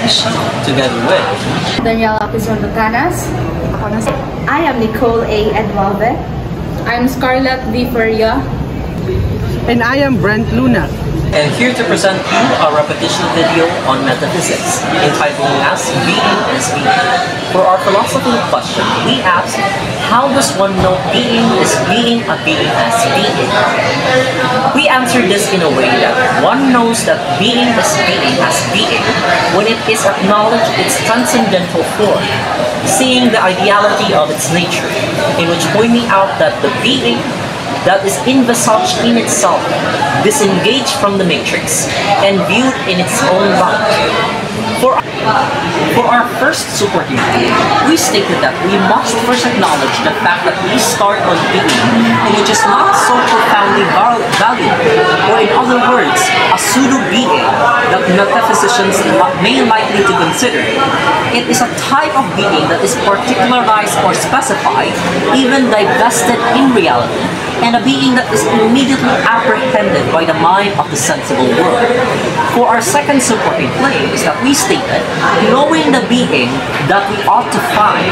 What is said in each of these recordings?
Church, together with Daniela Pizon-Butanas. I am Nicole A. Edwalve. I'm Scarlett V. Faria. And I am Brent Luna. And here to present you a repetition video on metaphysics, entitled as Being is Being. For our philosophical question, we ask, how does one know being is being a being as being? We answer this in a way that one knows that being is being as being when it is acknowledged its transcendental form, seeing the ideality of its nature, in which pointing out that the being that is envisaged in itself, disengaged from the matrix, and viewed in its own light. For our first supporting point, we stated that we must first acknowledge the fact that we start on being, which is not so profoundly valuable, or in other words, a pseudo-being that metaphysicians may likely to consider. It is a type of being that is particularized or specified, even divested in reality, and a being that is immediately apprehended by the mind of the sensible world. For our second supporting claim is that we stated, knowing the being that we ought to find,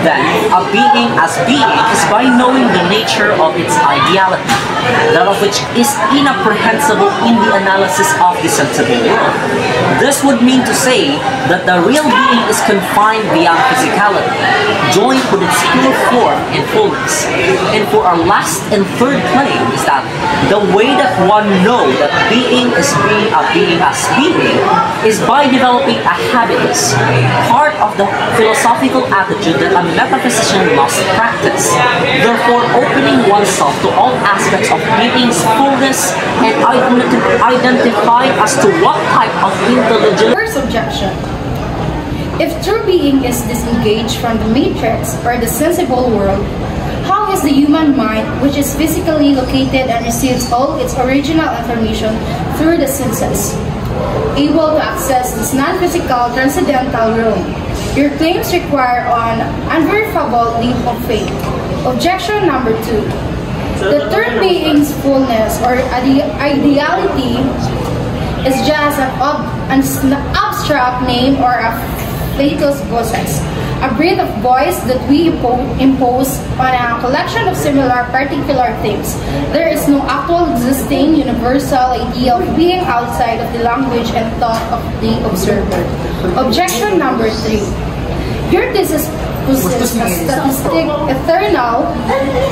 then a being as being is by knowing the nature of its ideality, that of which is inapprehensible in the analysis of the sensible world. This would mean to say that the real being is confined beyond physicality, joined with its pure form and fullness. And for our last and third claim is that the way that one knows that being is being a being as being is by developing a habitus, part of the philosophical attitude that a metaphysician must practice, therefore opening oneself to all aspects of being's fullness and identify as to what type of intelligence. First objection. If true being is disengaged from the matrix or the sensible world, how is the human mind, which is physically located and receives all its original information through the senses, able to access this non-physical transcendental realm? Your claims require an unverifiable leap of faith. Objection number 2. The term being's fullness or ideality is just an abstract name or a fatuous voice, a breed of voice that we impose on a collection of similar particular things. There is no actual existing universal idea of being outside of the language and thought of the observer. Objection number 3. Your thesis possesses a statistic, eternal,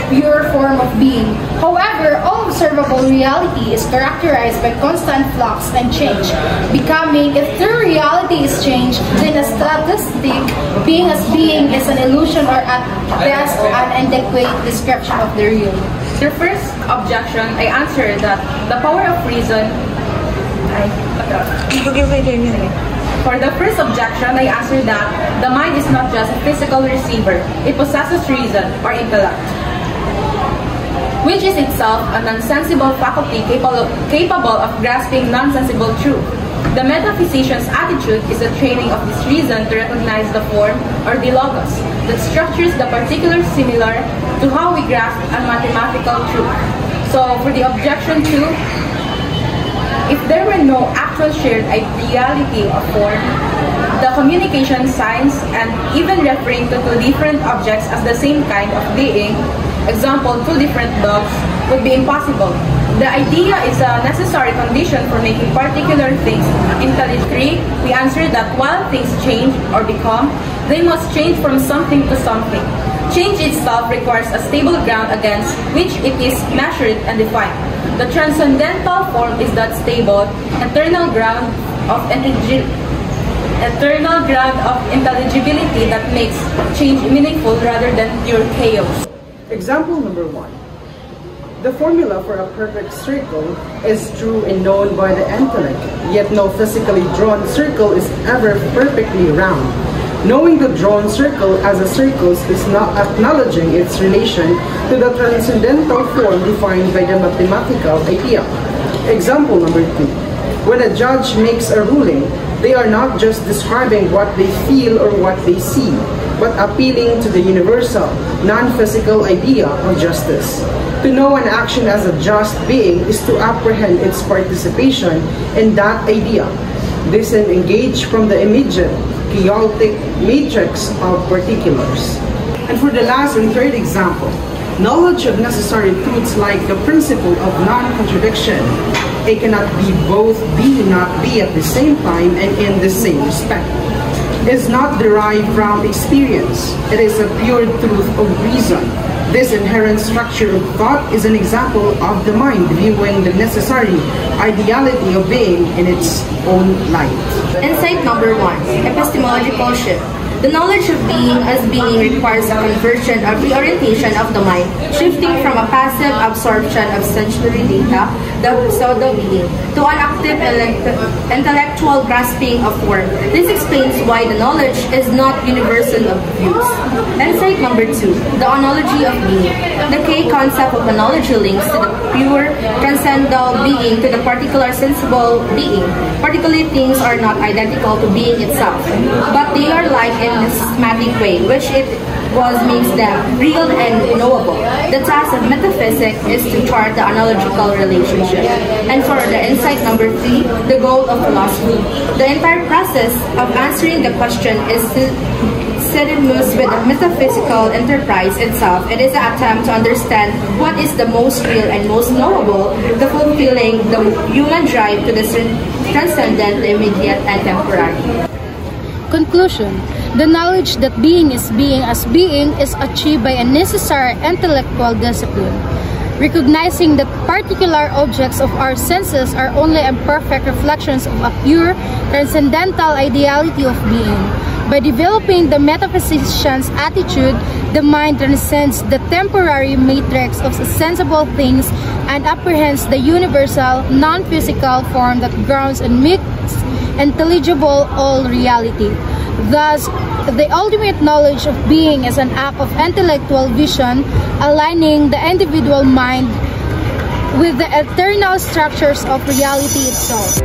pure form of being. However, all observable reality is characterized by constant flux and change, becoming, if true reality is changed, then a statistic being as being is an illusion or at best an inadequate description of the real. Your first objection, I answered that the power of reason. For the first objection, I answered that the mind is not just a physical receiver. It possesses reason or intellect, which is itself a non-sensible faculty capable of grasping non-sensible truth. The metaphysician's attitude is the training of this reason to recognize the form or the logos that structures the particular similar to how we grasp a mathematical truth. So for the objection 2, if there were no actual shared ideality of form, the communication signs and even referring to two different objects as the same kind of being, example, two different dogs, would be impossible. The idea is a necessary condition for making particular things intelligent. 3, we answer that while things change or become, they must change from something to something. Change itself requires a stable ground against which it is measured and defined. The transcendental form is that stable, eternal ground of intelligibility that makes change meaningful rather than pure chaos. Example number 1. The formula for a perfect circle is true and known by the intellect, yet no physically drawn circle is ever perfectly round. Knowing the drawn circle as a circle is not acknowledging its relation to the transcendental form defined by the mathematical idea. Example number 2. When a judge makes a ruling, they are not just describing what they feel or what they see, but appealing to the universal, non-physical idea of justice. To know an action as a just being is to apprehend its participation in that idea. disengaged from the immediate, chaotic matrix of particulars. And for the last and third example, knowledge of necessary truths like the principle of non-contradiction. It cannot be both be not be at the same time and in the same respect. Is not derived from experience. It is a pure truth of reason. This inherent structure of thought is an example of the mind viewing the necessary ideality of being in its own light. Insight number 1, epistemological shift. The knowledge of being as being requires a conversion or reorientation of the mind, shifting from a passive absorption of sensory data, the pseudo-being, to an active intellectual grasping of work. This explains why the knowledge is not universal of use. Insight number 2, the analogy of being. The K concept of analogy links to the pure transcendental being to the particular sensible being. Particularly things are not identical to being itself, but they are like in a systematic way, which it makes them real and knowable. The task of metaphysics is to chart the analogical relationship. And for the insight number 3, the goal of philosophy. The entire process of answering the question is synonymous with the metaphysical enterprise itself. It is an attempt to understand what is the most real and most knowable, the fulfilling the human drive to the transcendent, the immediate, and temporary. Conclusion. The knowledge that being is achieved by a necessary intellectual discipline. Recognizing that particular objects of our senses are only imperfect reflections of a pure, transcendental ideality of being. By developing the metaphysician's attitude, the mind transcends the temporary matrix of sensible things and apprehends the universal, non-physical form that grounds and makes intelligible all reality. Thus, the ultimate knowledge of being is an act of intellectual vision, aligning the individual mind with the eternal structures of reality itself.